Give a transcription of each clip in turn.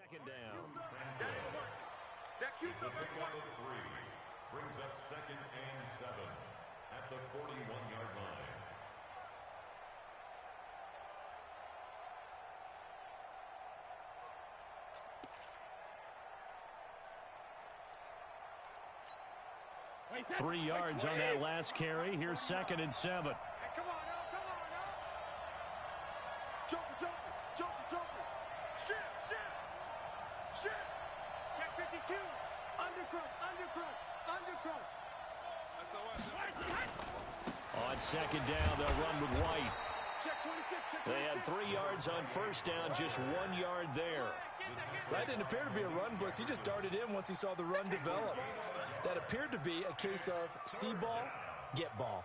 second down. That didn't work. That cute up at 3. Brings up 2nd and 7 at the 41-yard line. Wait, 3 yards on that last carry. Here's 2nd and 7. Hey, come on now, come on now. Jumper, jumper, jumper, jumper. Shift. Check 52. Undercrunch. On 2nd down, they'll run with White. Check 26. They had 3 yards on first down, just 1 yard there. That didn't appear to be a run blitz. He just darted in once he saw the run develop. That appeared to be a case of see ball, get ball.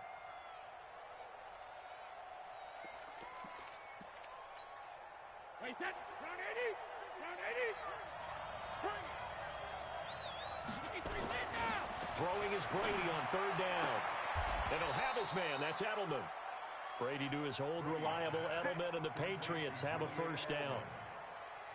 Wait, set. Round 80. Bring it. Throwing is Brady on 3rd down. And he'll have his man. That's Edelman. Brady to his old reliable Edelman, and the Patriots have a first down.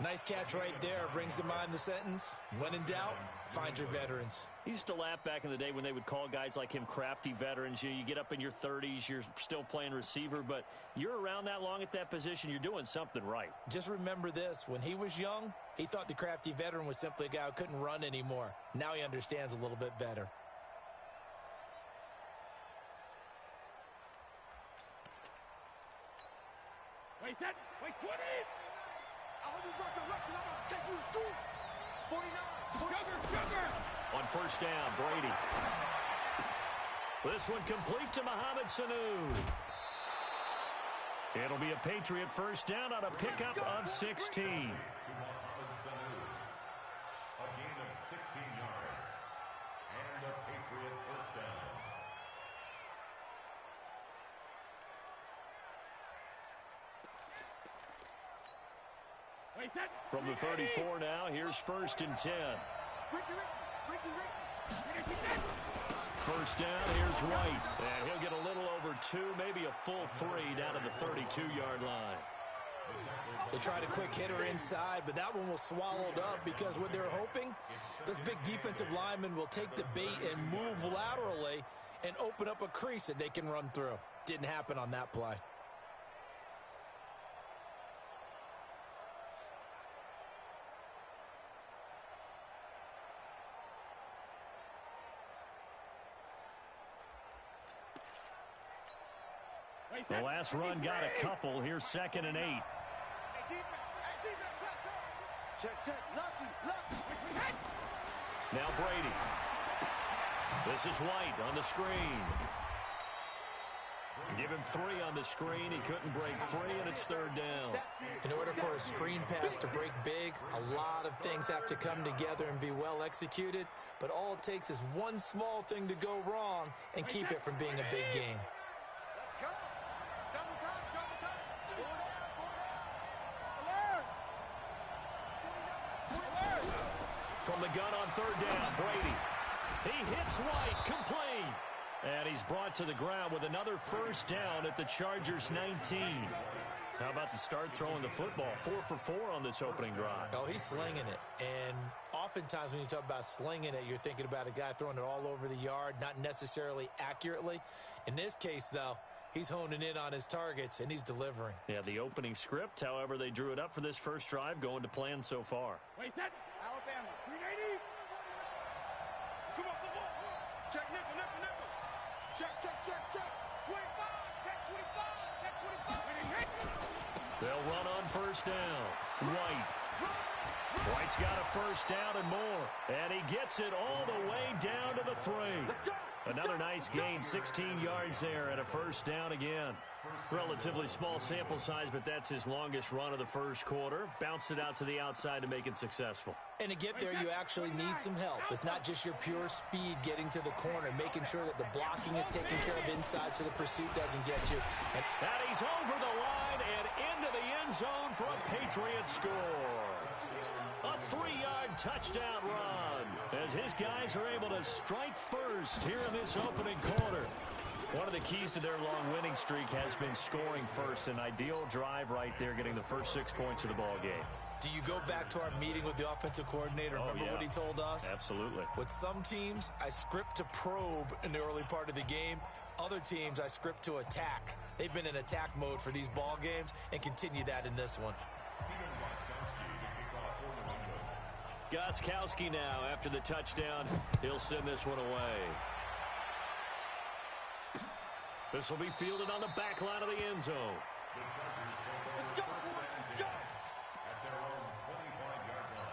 Nice catch right there. Brings to mind the sentence, when in doubt, find your veterans. He used to laugh back in the day when they would call guys like him crafty veterans. You get up in your 30s, you're still playing receiver, but you're around that long at that position, you're doing something right. Just remember this. When he was young, he thought the crafty veteran was simply a guy who couldn't run anymore. Now he understands a little bit better. Wait, set. Wait, 20. I hope you got your left because I'm about to take you through. 49. Sugar. On first down, Brady. This one complete to Mohamed Sanu. It'll be a Patriot first down on a pickup of 16. To Mohamed Sanu. A gain of 16 yards. And a Patriot first down. From the 34 now, here's 1st and 10. First down, here's White. And he'll get a little over 2, maybe a full 3 down to the 32-yard line. They tried a quick hitter inside, but that one was swallowed up because what they're hoping, this big defensive lineman will take the bait and move laterally and open up a crease that they can run through. Didn't happen on that play. The last run got a couple. Here's 2nd and 8. Hey, defense, let's go. Check. Lucky. Now Brady. This is White on the screen. Give him 3 on the screen. He couldn't break free, and it's 3rd down. In order for a screen pass to break big, a lot of things have to come together and be well executed, but all it takes is one small thing to go wrong and keep it from being a big game. Let's go. Double time. From the gun on 3rd down, Brady. He hits White, complete. And he's brought to the ground with another first down at the Chargers' 19. How about the start throwing the football? 4 for 4 on this opening drive. Oh, he's slinging it. And oftentimes when you talk about slinging it, you're thinking about a guy throwing it all over the yard, not necessarily accurately. In this case, though, he's honing in on his targets, and he's delivering. Yeah, the opening script, however, they drew it up for this first drive, going to plan so far. Wait, set. Alabama. 380. Come on, football. Check, nickel. Check. 25. Check 25. They'll run on first down. White's got a first down and more. And he gets it all the way down to the 3. Another nice gain, 16 yards there and a first down again. Relatively small sample size, but that's his longest run of the first quarter. Bounced it out to the outside to make it successful. And to get there, you actually need some help. It's not just your pure speed getting to the corner, making sure that the blocking is taken care of inside so the pursuit doesn't get you. And he's over the line and into the end zone for a Patriot score. A 3-yard touchdown run as his guys are able to strike first here in this opening quarter. One of the keys to their long winning streak has been scoring first. An ideal drive right there, getting the first 6 points of the ball game. Do you go back to our meeting with the offensive coordinator? Remember what he told us? Absolutely. With some teams, I script to probe in the early part of the game. Other teams, I script to attack. They've been in attack mode for these ball games and continue that in this one. Gostkowski now after the touchdown. He'll send this one away. This will be fielded on the back line of the end zone. Let's go. Let's go. At their own 25-yard line.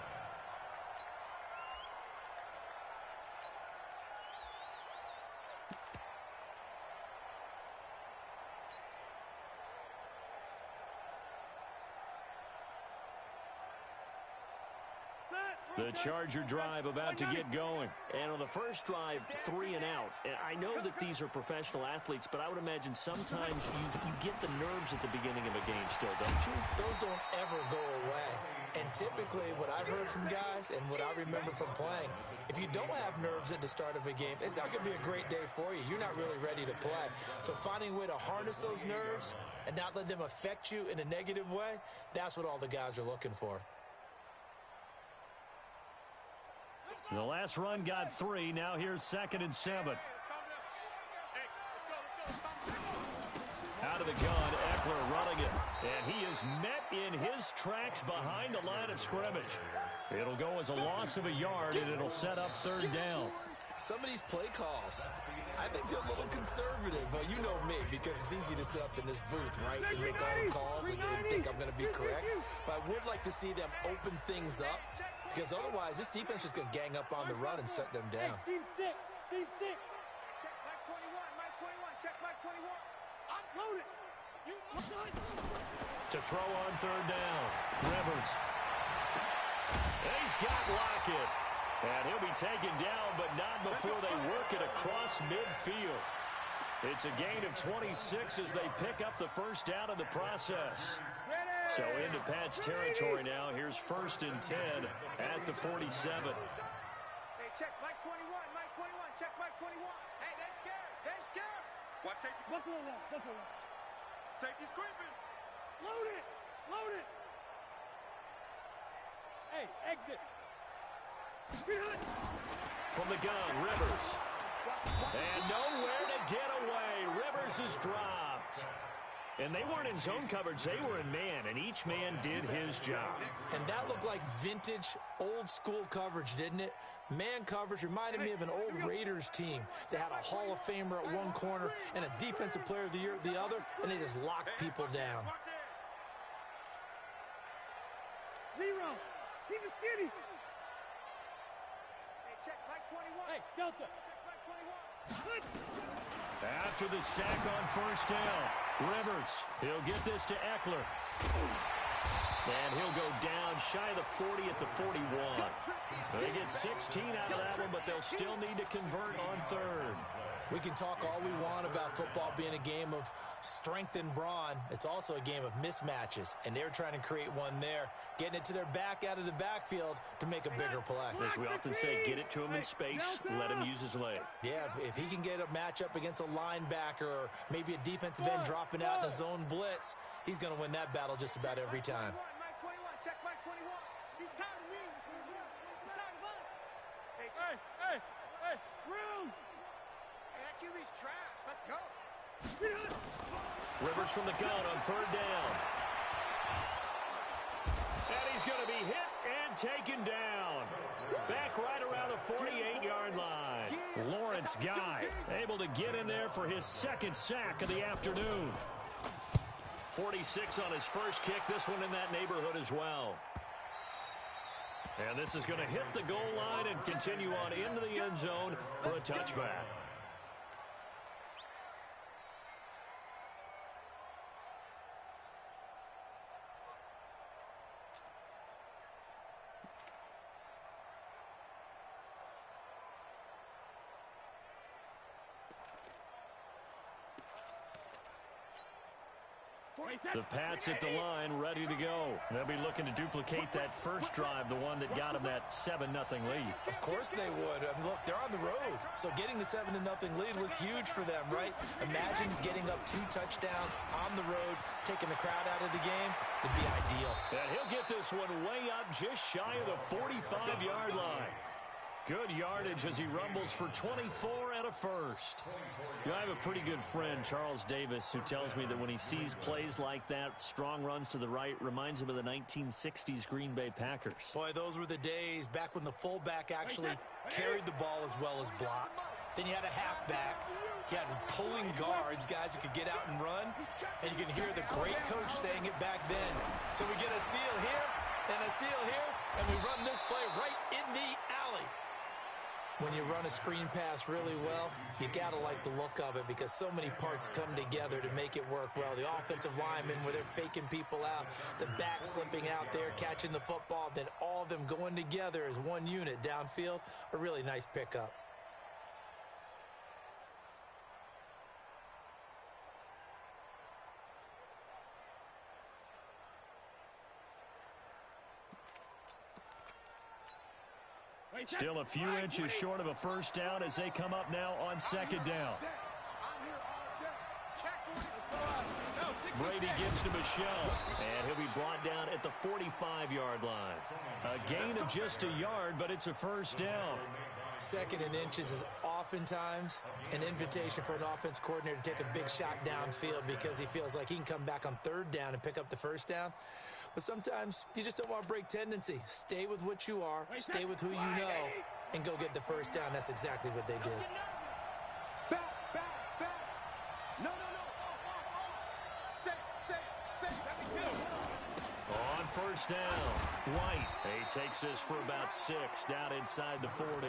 The Charger drive about to get going. And on the first drive, 3 and out. And I know that these are professional athletes, but I would imagine sometimes you get the nerves at the beginning of a game still, don't you? Those don't ever go away. And typically what I've heard from guys and what I remember from playing, if you don't have nerves at the start of a game, it's not going to be a great day for you. You're not really ready to play. So finding a way to harness those nerves and not let them affect you in a negative way, that's what all the guys are looking for. The last run got 3. Now here's 2nd and 7. Out of the gun, Eckler running it. And he is met in his tracks behind the line of scrimmage. It'll go as a loss of a yard, and it'll set up 3rd down. Some of these play calls, I think they're a little conservative. Well, you know me, because it's easy to sit up in this booth, right, and make all the calls and think I'm going to be correct. But I would like to see them open things up, because otherwise this defense is going to gang up on the run and shut them down. Team 6. Team 6. Check Mike 21. Mike 21. Check Mike 21. I'm loaded. You To throw on 3rd down, Rivers. And he's got Lockett. And he'll be taken down, but not before they work it across midfield. It's a gain of 26 as they pick up the 1st down in the process. So into Pat's territory now. Here's 1st and 10 at the 47. Hey, check Mike 21. Mike 21. Check Mike 21. Hey, they're scared. They're scared. Watch safety. Safety's creeping. Load it. Load it. Hey, exit. From the gun, Rivers. And nowhere to get away. Rivers is dropped. And they weren't in zone coverage. They were in man, and each man did his job. And that looked like vintage, old-school coverage, didn't it? Man coverage reminded me of an old Raiders team. They had a Hall of Famer at one corner and a Defensive Player of the Year at the other, and they just locked people down. Zero. Keep it skinny. Hey, check Mike 21. Hey, Delta. Check Mike 21. Good. After the sack on 1st down, Rivers, he'll get this to Eckler. And he'll go down shy of the 40 at the 41. They get 16 out of that one, but they'll still need to convert on 3rd. We can talk all we want about football being a game of strength and brawn. It's also a game of mismatches, and they're trying to create one there, getting it to their back out of the backfield to make a bigger play. As we often say, get it to him in space, let him use his leg. Yeah, if he can get a matchup against a linebacker or maybe a defensive end dropping out in a zone blitz, he's going to win that battle just about every time. Mike 21. Check Mike 21. He's tired of me. He's tired of us. Hey, room. Hey, that QB's trash. Let's go. Rivers from the gun on 3rd down. And he's going to be hit and taken down. Back right around the 48-yard line. Lawrence Guy able to get in there for his 2nd sack of the afternoon. 46 on his first kick. This one in that neighborhood as well. And this is going to hit the goal line and continue on into the end zone for a touchback. The Pats at the line, ready to go. They'll be looking to duplicate that first drive, the one that got them that 7-0 lead. Of course they would. I mean, look, they're on the road, so getting the 7-0 lead was huge for them, right? Imagine getting up 2 touchdowns on the road, taking the crowd out of the game. It'd be ideal. And he'll get this one way up just shy of the 45-yard line. Good yardage as he rumbles for 24 and a first. You know, I have a pretty good friend, Charles Davis, who tells me that when he sees plays like that, strong runs to the right, reminds him of the 1960s Green Bay Packers. Boy, those were the days back when the fullback actually carried the ball as well as blocked. Then you had a halfback. You had pulling guards, guys who could get out and run. And you can hear the great coach saying it back then. So we get a seal here and a seal here, and we run this play right in the alley. When you run a screen pass really well, you got to like the look of it because so many parts come together to make it work well. The offensive linemen, where they're faking people out, the back slipping out there, catching the football, then all of them going together as one unit downfield, a really nice pickup. Still a few inches short of a first down as they come up now on second down. Brady gives to Michelle, and he'll be brought down at the 45-yard line. A gain of just a yard, but it's a first down. 2nd and inches is oftentimes an invitation for an offense coordinator to take a big shot downfield because he feels like he can come back on 3rd down and pick up the first down. But sometimes you just don't want to break tendency. Stay with what you are, stay with who you know, and go get the first down. That's exactly what they did. Back. No. On first down, White. He takes this for about 6 down inside the 40.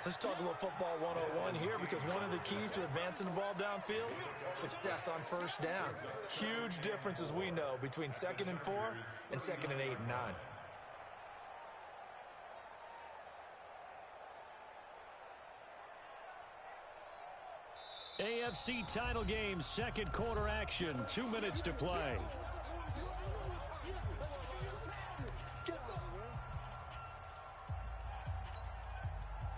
Let's talk a little football 101 here because one of the keys to advancing the ball downfield, success on first down. Huge difference, as we know, between 2nd and 4 and 2nd and 8 and 9. AFC title game, second quarter action, 2 minutes to play.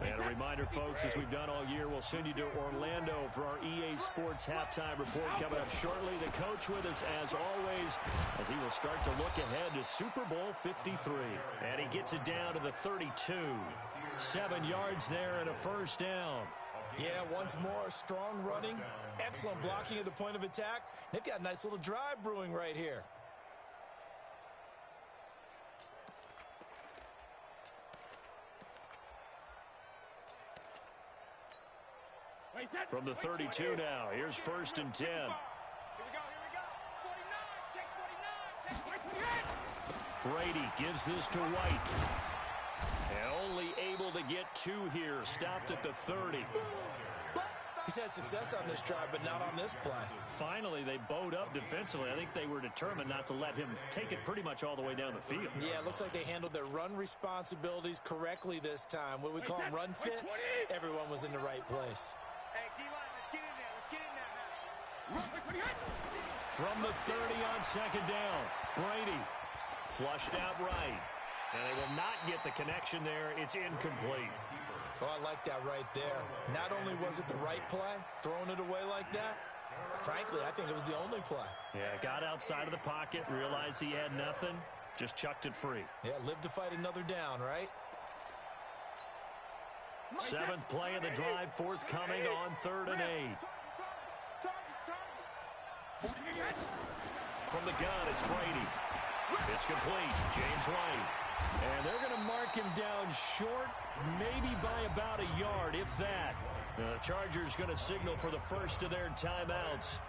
And a reminder, folks, as we've done all year, we'll send you to Orlando for our EA Sports halftime report coming up shortly. The coach with us, as always, as he will start to look ahead to Super Bowl 53. And he gets it down to the 32. 7 yards there and a first down. Yeah, once more, strong running, excellent blocking at the point of attack. They've got a nice little drive brewing right here. From the 32 now, here's 1st and 10. Here we go. 49, check 48. Brady gives this to White. And only able to get 2 here, stopped at the 30. He's had success on this drive, but not on this play. Finally, they bowed up defensively. I think they were determined not to let him take it pretty much all the way down the field. Yeah, it looks like they handled their run responsibilities correctly this time. What we call them run fits, everyone was in the right place. Hey, D-line, let's get in there. Let's get in there now. From the 30 on second down, Brady flushed out right. And they will not get the connection there. It's incomplete. Oh, I like that right there. Not only was it the right play, throwing it away like that, frankly, I think it was the only play. Yeah, got outside of the pocket, realized he had nothing, just chucked it free. Yeah, live to fight another down, right? 7th play of the drive, forthcoming on 3rd and 8. From the gun, it's Brady. It's complete. James White. And they're going to mark him down short, maybe by about a yard, if that. The Chargers going to signal for the first of their timeouts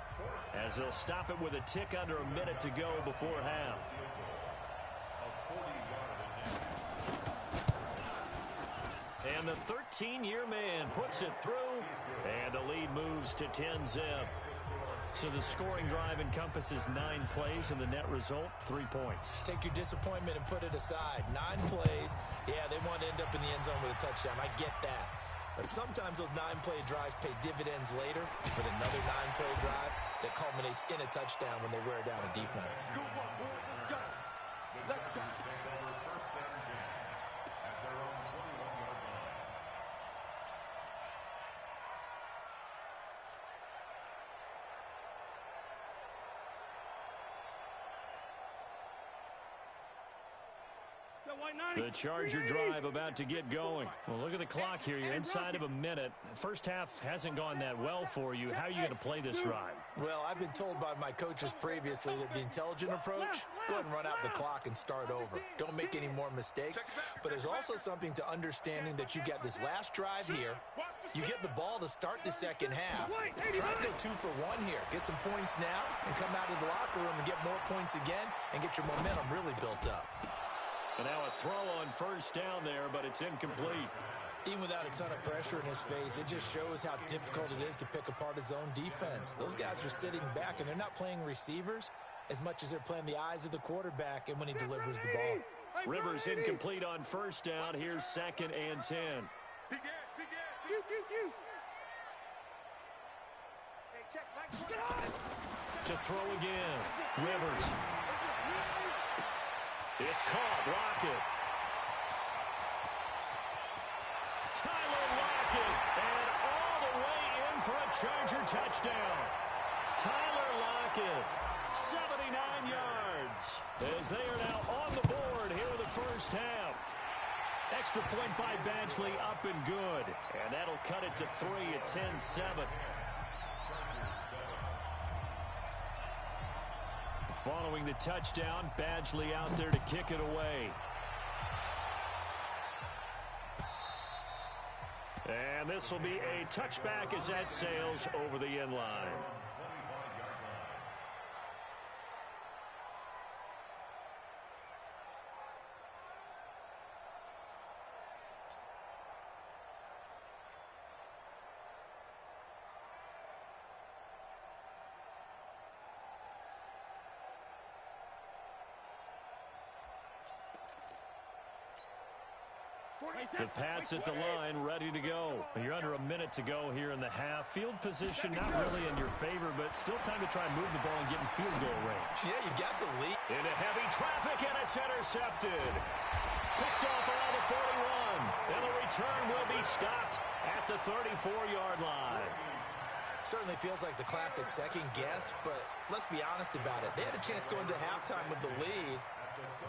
as they'll stop it with a tick under a minute to go before half. And the 13-year man puts it through, and the lead moves to 10-zip. So the scoring drive encompasses 9 plays, and the net result, 3 points. Take your disappointment and put it aside. 9 plays. Yeah, they want to end up in the end zone with a touchdown. I get that. But sometimes those 9-play drives pay dividends later with another 9-play drive that culminates in a touchdown when they wear down a defense. The Chargers take over first and 10 at their own 21-yard line. The Charger drive about to get going. Well, look at the clock here. You're inside of a minute. First half hasn't gone that well for you. How are you going to play this drive? Well, I've been told by my coaches previously that the intelligent approach, go ahead and run out the clock and start over. Don't make any more mistakes. But there's also something to understanding that you got this last drive here. You get the ball to start the second half. Try to go 2 for 1 here. Get some points now and come out of the locker room and get more points again and get your momentum really built up. And now a throw on first down there, but it's incomplete. Even without a ton of pressure in his face, it just shows how difficult it is to pick apart his own defense. Those guys are sitting back, and they're not playing receivers as much as they're playing the eyes of the quarterback and when he delivers the ball. Rivers incomplete on first down. Here's 2nd and 10. To throw again. Rivers. It's caught. Lockett. Tyler Lockett. And all the way in for a Charger touchdown. Tyler Lockett. 79 yards. As they are now on the board here in the first half. Extra point by Badgley up and good. And that'll cut it to 3 at 10-7. Following the touchdown, Badgley out there to kick it away. And this will be a touchback as that sails over the end line. The Pats at the line, ready to go. You're under a minute to go here in the half. Field position not really in your favor, but still time to try and move the ball and get in field goal range. Yeah, you've got the lead. Into heavy traffic, and it's intercepted. Picked off around the 41. And the return will be stopped at the 34-yard line. Certainly feels like the classic second guess, but let's be honest about it. They had a chance going to halftime with the lead.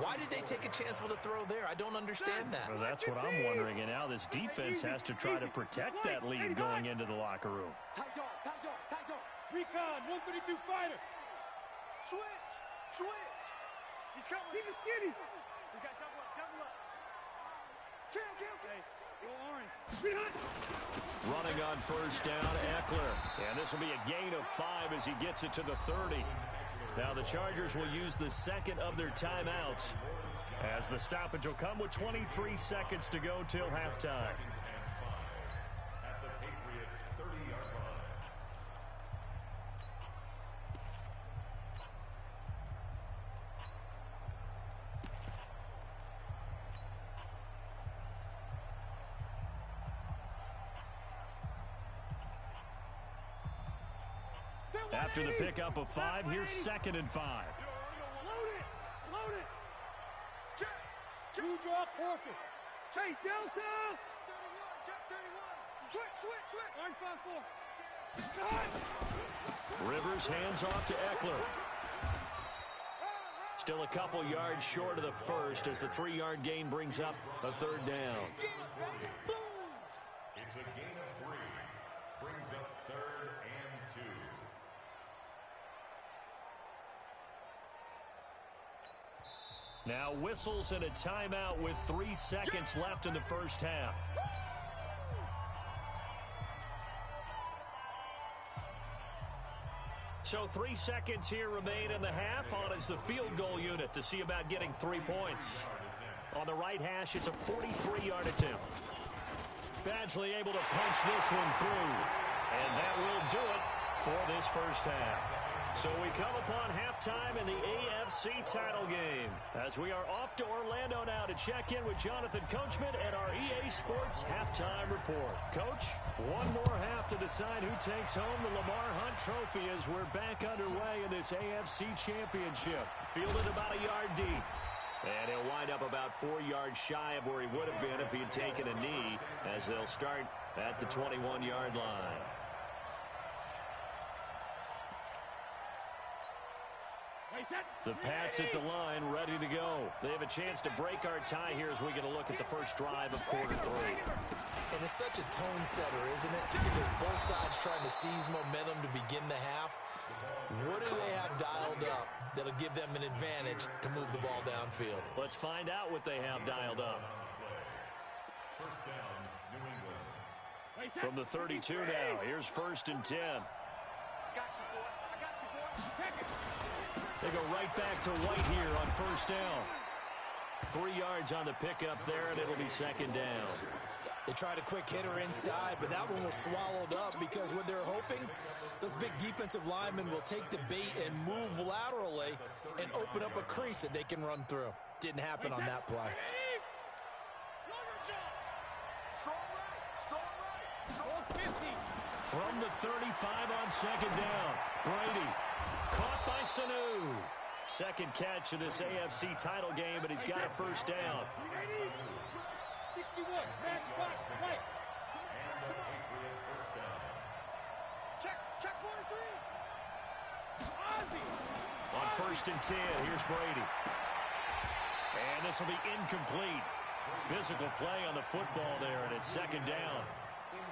Why did they take a chance with a throw there? I don't understand that. Well, that's what I'm wondering, and now this defense has to try to protect that lead going into the locker room. Tight dog. Recon, 132 fighter. Switch. He's coming. Keep it skinny. We got double up. Kill. Go orange. Running on first down, Eckler. And this will be a gain of 5 as he gets it to the 30. Now the Chargers will use the second of their timeouts as the stoppage will come with 23 seconds to go till halftime. At the Patriots' 30-yard line. After the pickup of 5, here's 2nd and 5. Load it. Two draw Corpus. Chase Delta. 31. Switch. Rivers hands off to Eckler. Still a couple yards short of the first as the 3-yard gain brings up a third down. It's a gain of 3. Brings up 3rd and 2. Now whistles and a timeout with 3 seconds left in the first half. So 3 seconds here remain in the half. On is the field goal unit to see about getting 3 points. On the right hash, it's a 43-yard attempt. Badgley able to punch this one through. And that will do it for this first half. So we come upon halftime in the AFC title game as we are off to Orlando now to check in with Jonathan Coachman and our EA Sports halftime report. Coach, one more half to decide who takes home the Lamar Hunt Trophy as we're back underway in this AFC Championship. Fielded about a yard deep. And he'll wind up about 4 yards shy of where he would have been if he had taken a knee as they'll start at the 21-yard line. The Pats at the line, ready to go. They have a chance to break our tie here as we get a look at the first drive of quarter 3. And it's such a tone setter, isn't it? Because both sides trying to seize momentum to begin the half. What do they have dialed up that'll give them an advantage to move the ball downfield? Let's find out what they have dialed up. First down, New England. From the 32 now, here's 1st and 10. Got you, boy. I got you, boy. Take it. They go right back to White here on 1st down. 3 yards on the pickup there, and it'll be 2nd down. They tried a quick hitter inside, but that one was swallowed up because what they're hoping, those big defensive linemen will take the bait and move laterally and open up a crease that they can run through. Didn't happen on that play. From the 35 on 2nd down, Brady caught by Sanu. 2nd catch of this AFC title game, but he's got a 1st down. 61, match box, right. And a Patriot first down. Check 43. Ozzy. On 1st and 10, here's Brady. And this will be incomplete. Physical play on the football there, and it's 2nd down.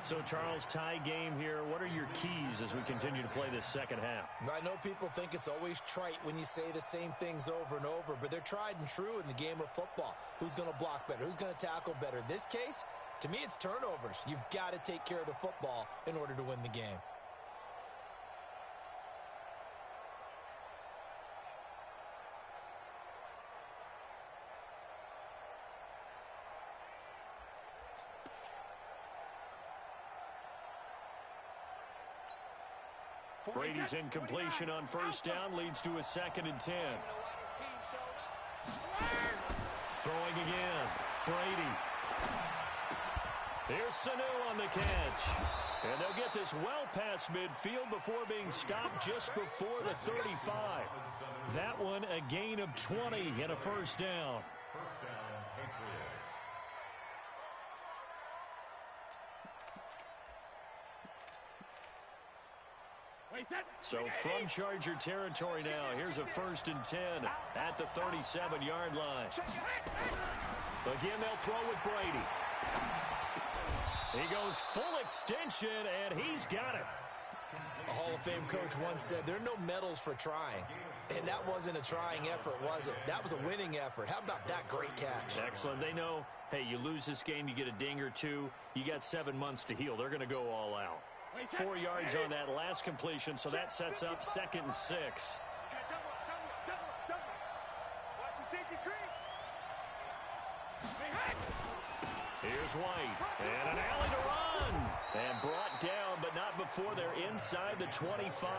So, Charles, tie game here. What are your keys as we continue to play this second half? I know people think it's always trite when you say the same things over and over, but they're tried and true in the game of football. Who's going to block better? Who's going to tackle better? In this case, to me, it's turnovers. You've got to take care of the football in order to win the game. Brady's incompletion on 1st down leads to a 2nd and 10. Throwing again. Brady. Here's Sanu on the catch. And they'll get this well past midfield before being stopped just before the 35. That one a gain of 20 and a 1st down. First down, Patriots. So from Charger territory now, here's a 1st and 10 at the 37-yard line. Again, they'll throw with Brady. He goes full extension, and he's got it. A Hall of Fame coach once said, there are no medals for trying. And that wasn't a trying effort, was it? That was a winning effort. How about that great catch? Excellent. They know, hey, you lose this game, you get a ding or two. You got 7 months to heal. They're going to go all out. 4 yards on that last completion, so that sets up 2nd and 6. Watch the safety creep. Here's White, and an alley to run. And brought down, but not before they're inside the 25.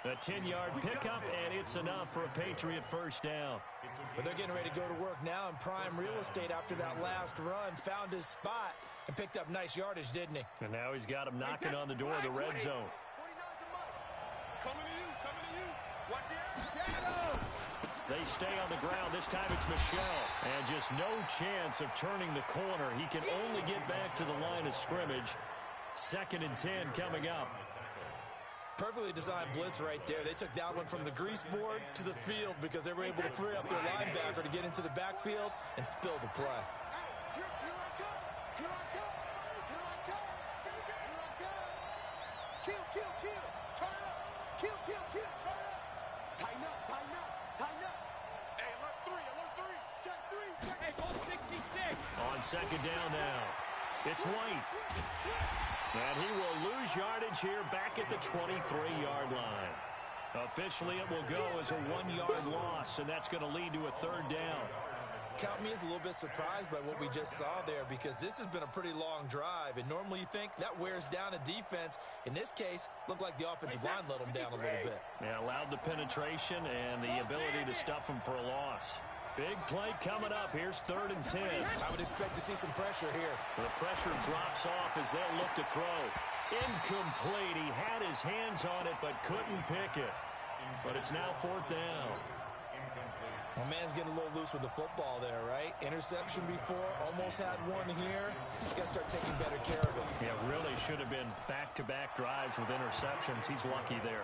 A 10-yard pickup, and it's enough for a Patriot 1st down. But they're getting ready to go to work now in prime real estate after that last run. Found his spot and picked up nice yardage, didn't he? And now he's got him knocking on the door of the red zone. Coming to you. Watch the They stay on the ground. This time it's Michelle. And just no chance of turning the corner. He can only get back to the line of scrimmage. 2nd and 10 coming up. Perfectly designed blitz right there. They took that one from the grease board to the field because they were able to free up their linebacker to get into the backfield and spill the play. Here I come. Kill. Turn up. Kill. Turn up. Tighten up. Hey, alert 3. Check 3. Hey, go 66. On 2nd down now. It's White. And he will lose yardage here back at the 23-yard line. Officially, it will go as a 1-yard loss, and that's going to lead to a 3rd down. count me as a little bit surprised by what we just saw there, because this has been a pretty long drive, and normally you think that wears down a defense. In this case, looked like the offensive line let them down a little bit. Yeah, allowed the penetration and the ability to stuff them for a loss. Big play coming up. Here's 3rd and 10. I would expect to see some pressure here. The pressure drops off as they'll look to throw. Incomplete. He had his hands on it but couldn't pick it. But it's now 4th down. My man's getting a little loose with the football there, right? Interception before, almost had one here. He's got to start taking better care of it. Yeah, really should have been back-to-back drives with interceptions. He's lucky there.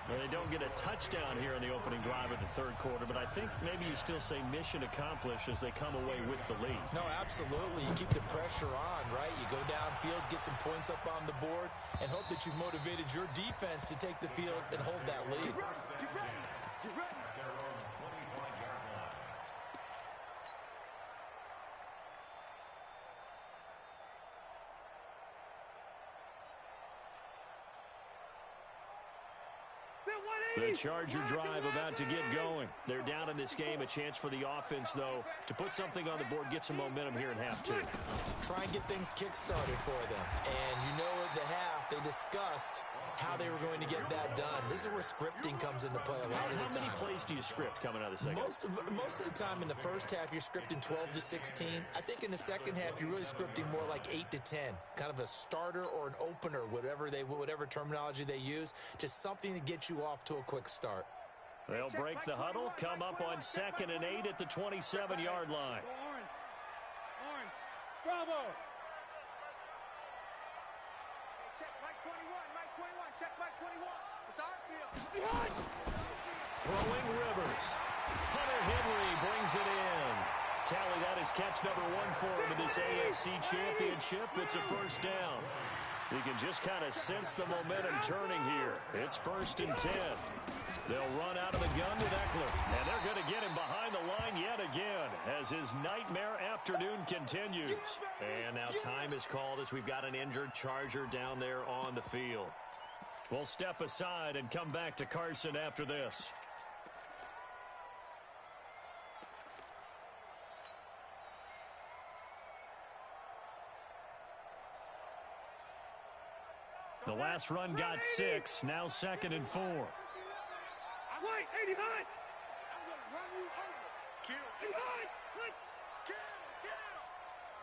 Well, they don't get a touchdown here in the opening drive of the 3rd quarter, but I think maybe you still say mission accomplished as they come away with the lead. No, absolutely. You keep the pressure on, right? You go downfield, get some points up on the board, and hope that you've motivated your defense to take the field and hold that lead. Get ready. Get ready. The Charger drive about to get going. They're down in this game. A chance for the offense, though, to put something on the board, get some momentum here in half 2. Try and get things kick-started for them. And you know at the half, they discussed how they were going to get that done. This is where scripting comes into play a lot of the time. How many plays do you script coming out of the second? Most of the time in the first half, you're scripting 12 to 16. I think in the second half, you're really scripting more like 8 to 10. Kind of a starter or an opener, whatever terminology they use, just something to get you off to a quick start. They'll break the huddle, come up on 2nd and 8 at the 27-yard line. Orange. Bravo. Check Mike 21. Mike 21. Check Mike 21. It's our field. Throwing Rivers. Hunter Henry brings it in. Tally, that is catch number 1 for him in this AFC Championship. It's a 1st down. You can just kind of sense the momentum turning here. It's 1st and 10. They'll run out of the gun with Eckler, and they're going to get him behind the line yet again as his nightmare afternoon continues. And now time is called as we've got an injured Charger down there on the field. We'll step aside and come back to Carson after this. The last run got 6, now 2nd and 4. Wait, 80 high. I'm going to run you over. Kill. 80 high. Kill.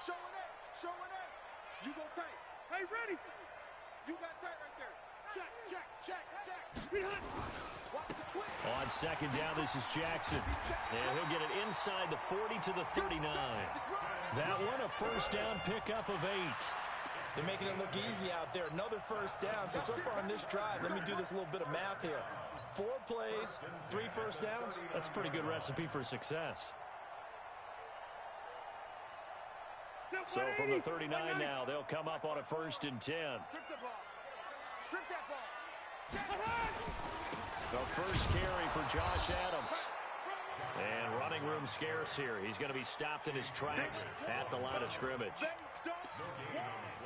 Showing up. You go tight. Hey, ready. You got tight right there. Check. Watch the twist. On 2nd down, this is Jackson. And he'll get it inside the 40 to the 39. That one, a 1st down pickup of 8. They're making it look easy out there. Another 1st down. So far on this drive, let me do this little bit of math here. 4 plays, 3 1st downs. That's a pretty good recipe for success. So from the 39 now, they'll come up on a 1st and 10. Strip that ball. The first carry for Josh Adams. And running room scarce here. He's going to be stopped in his tracks at the line of scrimmage.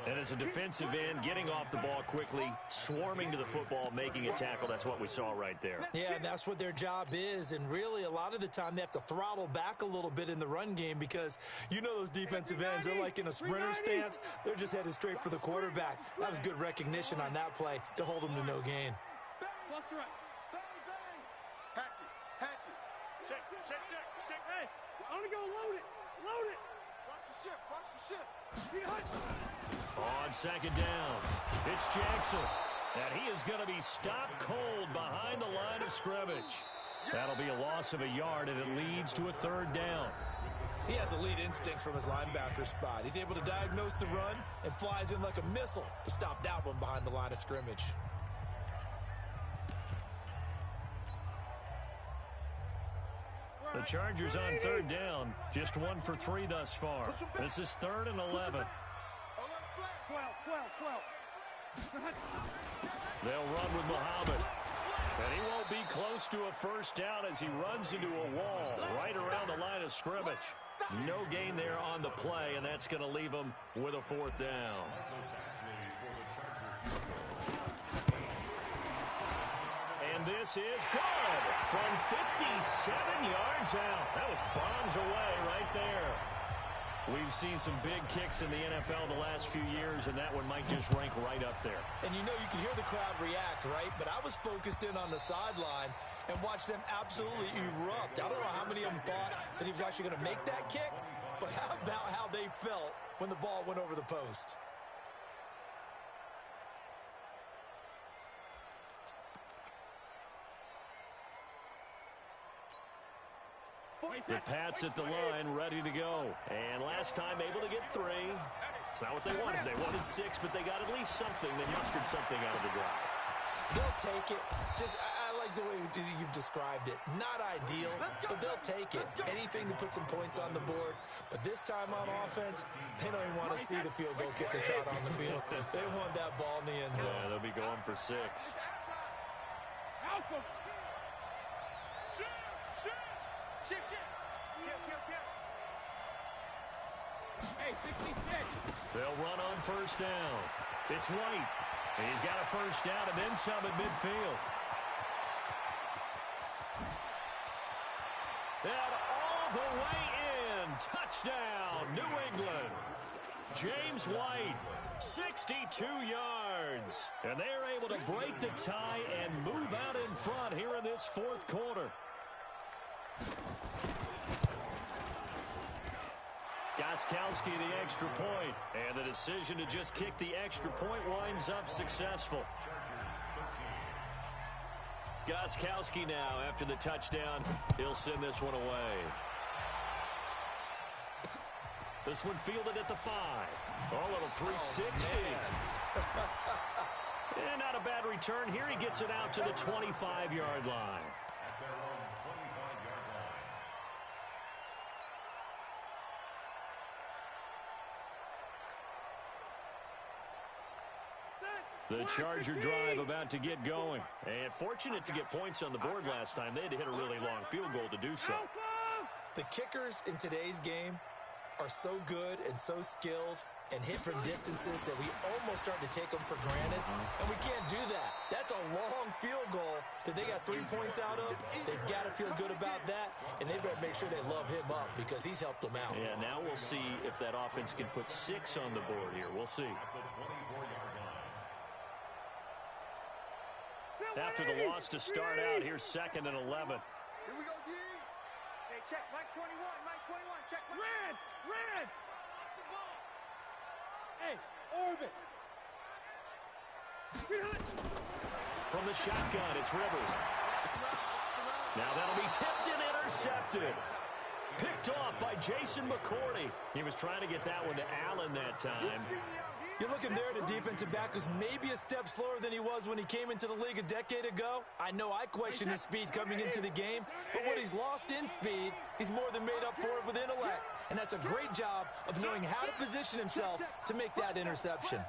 And as a defensive end, getting off the ball quickly, swarming to the football, making a tackle, that's what we saw right there. Yeah, that's what their job is. And really, a lot of the time, they have to throttle back a little bit in the run game because you know those defensive ends, they're like in a sprinter stance. They're just headed straight for the quarterback. That was good recognition on that play to hold them to no gain. Left to right. Hatchet. Check. Hey, I'm going to go load it. Watch the ship. On 2nd down, it's Jackson. And he is going to be stopped cold behind the line of scrimmage. That'll be a loss of a yard, and it leads to a 3rd down. He has elite instincts from his linebacker spot. He's able to diagnose the run and flies in like a missile to stop that one behind the line of scrimmage. The Chargers on 3rd down, just 1 for 3 thus far. This is 3rd and 11. 12. They'll run with Muhammad. And he won't be close to a 1st down as he runs into a wall right around the line of scrimmage. No gain there on the play, and that's going to leave him with a 4th down. And this this is good from 57 yards out. That was bombs away right there. We've seen some big kicks in the NFL the last few years, and that one might just rank right up there. And you know, you can hear the crowd react, right? But I was focused in on the sideline and watched them absolutely erupt. I don't know how many of them thought that he was actually going to make that kick, but how about how they felt when the ball went over the post? The Pats at the line, ready to go. And last time able to get 3. It's not what they wanted. They wanted 6, but they got at least something. They mustered something out of the drive. They'll take it. I like the way you've described it. Not ideal, but they'll take it. Anything to put some points on the board. But this time on offense, they don't even want to see the field goal kicker trot on the field. They want that ball in the end zone. Yeah, they'll be going for 6. They'll run on first down. It's White. And he's got a first down and then some at midfield. And all the way in. Touchdown, New England. James White, 62 yards. And they're able to break the tie and move out in front here in this fourth quarter. Gostkowski the extra point, and the decision to just kick the extra point winds up successful. Gostkowski now, after the touchdown, he'll send this one away. This one fielded at the 5. Oh, a little 360. And not a bad return here. He gets it out to the 25-yard line. The Charger drive about to get going. And fortunate to get points on the board last time. They had to hit a really long field goal to do so. The kickers in today's game are so good and so skilled and hit from distances that we almost start to take them for granted. And we can't do that. That's a long field goal that they got 3 points out of. They've got to feel good about that. And they better make sure they love him up because he's helped them out. Yeah, now we'll see if that offense can put 6 on the board here. We'll see. After the loss to start out, here's 2nd and 11. Here we go, D. Hey, check, Mike 21, check. Red! Hey, orbit. From the shotgun, it's Rivers. Now that'll be tipped and intercepted. Picked off by Jason McCourty. He was trying to get that one to Allen that time. You're looking there at a defensive back who's maybe a step slower than he was when he came into the league a decade ago. I know I questioned his speed coming into the game, but what he's lost in speed, he's more than made up for it with intellect. And that's a great job of knowing how to position himself to make that interception.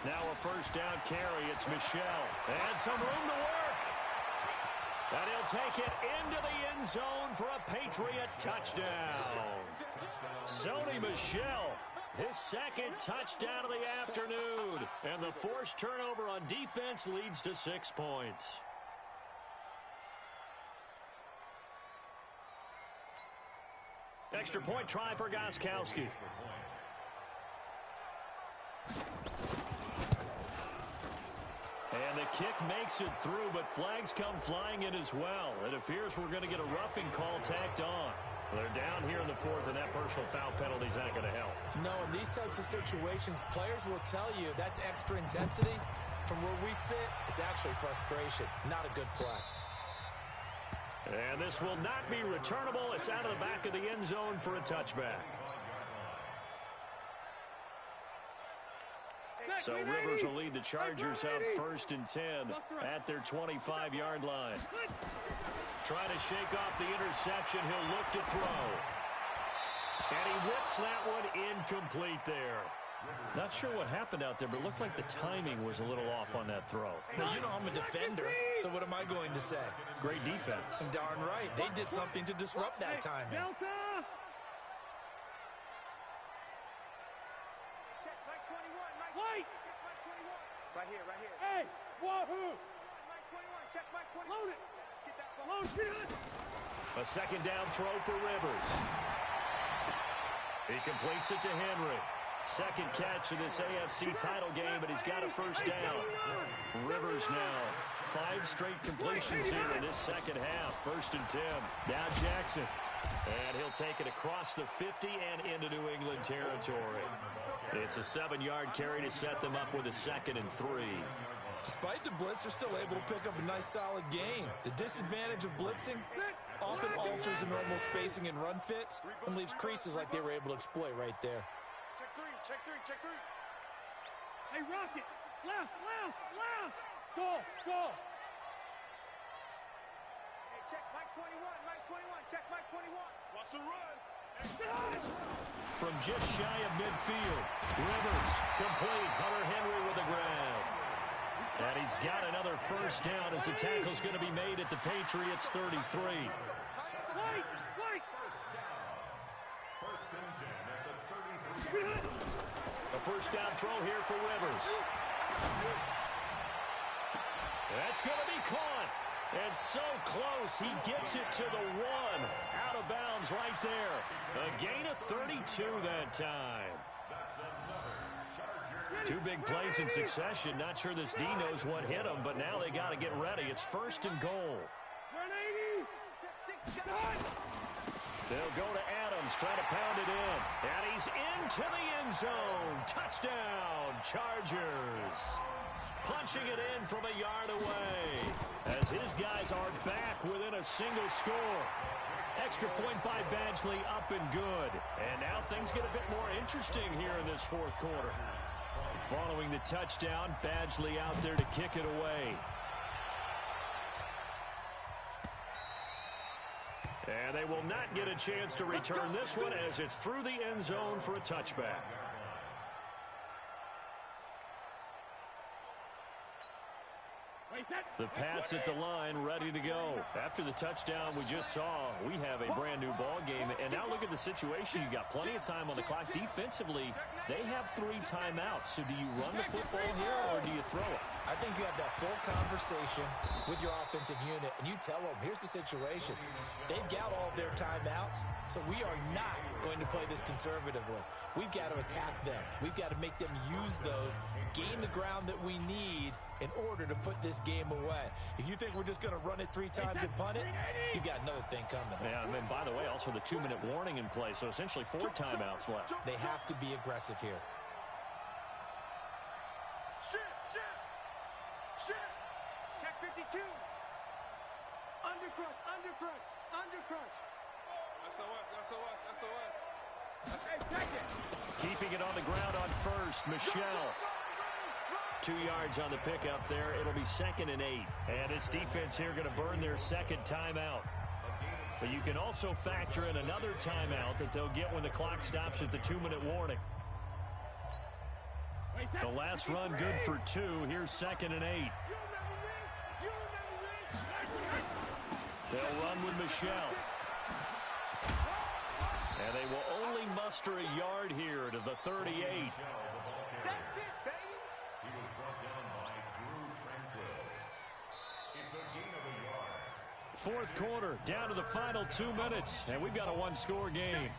Now a first down carry. It's Michelle. And some room to work. And he'll take it into the end zone for a Patriot touchdown. Sony Michel. His 2nd touchdown of the afternoon. And the forced turnover on defense leads to 6 points. Extra point try for Gostkowski. And the kick makes it through, but flags come flying in as well. It appears we're going to get a roughing call tacked on. They're down here in the 4th, and that personal foul penalty is not going to help. No, in these types of situations, players will tell you that's extra intensity. From where we sit, it's actually frustration, not a good play. And this will not be returnable. It's out of the back of the end zone for a touchback. So Rivers will lead the Chargers out 1st and 10 at their 25-yard line. Trying to shake off the interception. He'll look to throw. And he whips that one incomplete there. Not sure what happened out there, but it looked like the timing was a little off on that throw. Now, you know I'm a defender, so what am I going to say? Great defense. Darn right. They did something to disrupt that timing. Delta! White! Right here. Hey! Wahoo! A second down throw for Rivers. He completes it to Henry. Second catch of this AFC title game, but he's got a first down. Rivers now 5 straight completions here in this second half. 1st and 10. Now Jackson. And he'll take it across the 50 and into New England territory. It's a 7-yard carry to set them up with a 2nd and 3. Despite the blitz, they're still able to pick up a nice, solid gain. The disadvantage of blitzing often alters the normal spacing and run fits and leaves creases like they were able to exploit right there. Check three. Hey, Rocket. Left. Go. Hey, check Mike 21. Check Mike 21. Watch the run. From just shy of midfield, Rivers complete. Hunter Henry with the grab. And he's got another first down as the tackle's going to be made at the Patriots' 33. Wait. First and 10 at the 33. A first down throw here for Rivers. That's going to be caught. And so close, he gets it to the 1. Out of bounds right there. A gain of 32 that time. 2 big plays in succession. Not sure this D knows what hit him, but now they got to get ready. It's 1st and goal. They'll go to Adams, try to pound it in. And he's into the end zone. Touchdown, Chargers. Punching it in from a yard away as his guys are back within a single score. Extra point by Badgley, up and good. And now things get a bit more interesting here in this 4th quarter. Following the touchdown, Badgley out there to kick it away. And they will not get a chance to return this one as it's through the end zone for a touchback. The Pats at the line, ready to go. After the touchdown we just saw, we have a brand new ball game. And now look at the situation. You got plenty of time on the clock. Defensively, they have 3 timeouts. So do you run the football here or do you throw it? I think you have that full conversation with your offensive unit, and you tell them, here's the situation. They've got all their timeouts, so we are not going to play this conservatively. We've got to attack them. We've got to make them use those, gain the ground that we need in order to put this game away. If you think we're just going to run it 3 times and punt it, you've got another thing coming. Yeah, and then, by the way, also the 2-minute warning in play, so essentially 4 timeouts left. They have to be aggressive here. Check 52. Undercrush. SOS. Hey, second. Keeping it on the ground on first, Michelle. 2 yards on the pickup there. It'll be 2nd and 8. And its defense here going to burn their 2nd timeout. But you can also factor in another timeout that they'll get when the clock stops at the 2-minute warning. The last run good for 2. Here's 2nd and 8. They'll run with Michelle. And they will only muster a yard here to the 38. That's it, baby. He was brought down by Drew Tranquill. It's a gain of a yard. 4th quarter, down to the final 2 minutes, and we've got a 1-score game.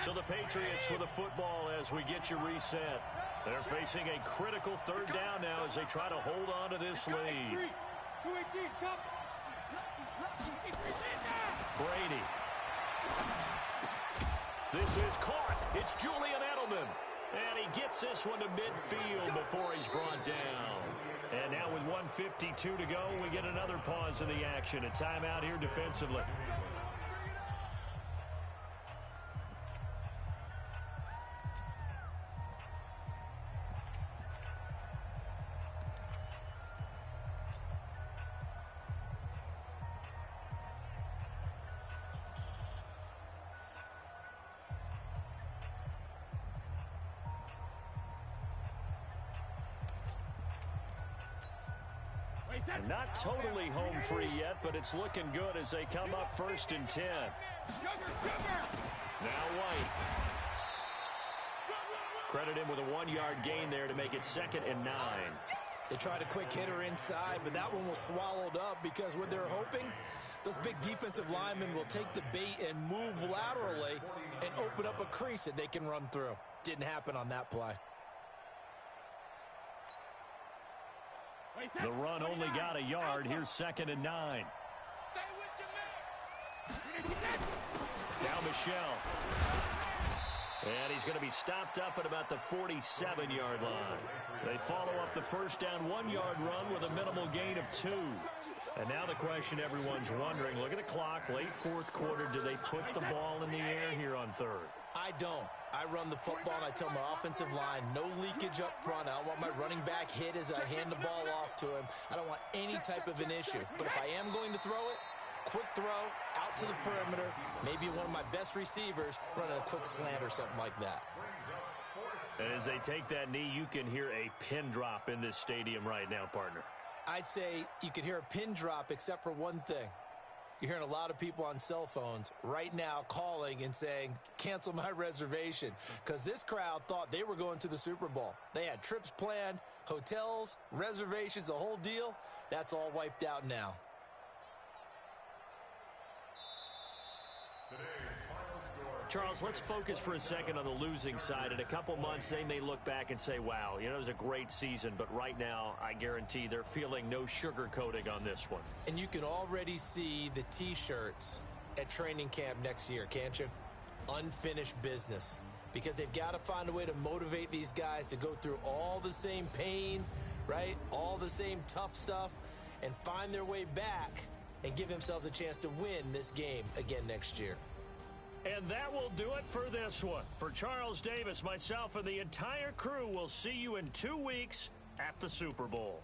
So the Patriots with a football as we get you reset. They're facing a critical 3rd down now as they try to hold on to this lead. Brady. This is caught. It's Julian Edelman. And he gets this one to midfield before he's brought down. And now with 1:52 to go, we get another pause in the action. A timeout here defensively. And not totally home free yet, but it's looking good as they come up 1st and 10. Now White. Credit him with a 1-yard gain there to make it 2nd and 9. They tried a quick hitter inside, but that one was swallowed up because what they're hoping, those big defensive linemen will take the bait and move laterally and open up a crease that they can run through. Didn't happen on that play. The run only got a yard. Here's 2nd and 9. Now Michelle. And he's going to be stopped up at about the 47-yard line. They follow up the first down 1-yard run with a minimal gain of 2. And now the question everyone's wondering, look at the clock, late 4th quarter, do they put the ball in the air here on 3rd? I don't. I run the football, and I tell my offensive line, no leakage up front. I don't want my running back hit as I hand the ball off to him. I don't want any type of an issue. But if I am going to throw it, quick throw, out to the perimeter, maybe one of my best receivers running a quick slant or something like that. And as they take that knee, you can hear a pin drop in this stadium right now, partner. I'd say you could hear a pin drop except for one thing. You're hearing a lot of people on cell phones right now calling and saying, cancel my reservation, because this crowd thought they were going to the Super Bowl. They had trips planned, hotels, reservations, the whole deal. That's all wiped out now. Charles, let's focus for a second on the losing side. In a couple months, they may look back and say, wow, it was a great season. But right now, I guarantee they're feeling no sugarcoating on this one. And you can already see the T-shirts at training camp next year, can't you? Unfinished business. Because they've got to find a way to motivate these guys to go through all the same pain, right? All the same tough stuff, and find their way back and give themselves a chance to win this game again next year. And that will do it for this one. For Charles Davis, myself, and the entire crew, we'll see you in 2 weeks at the Super Bowl.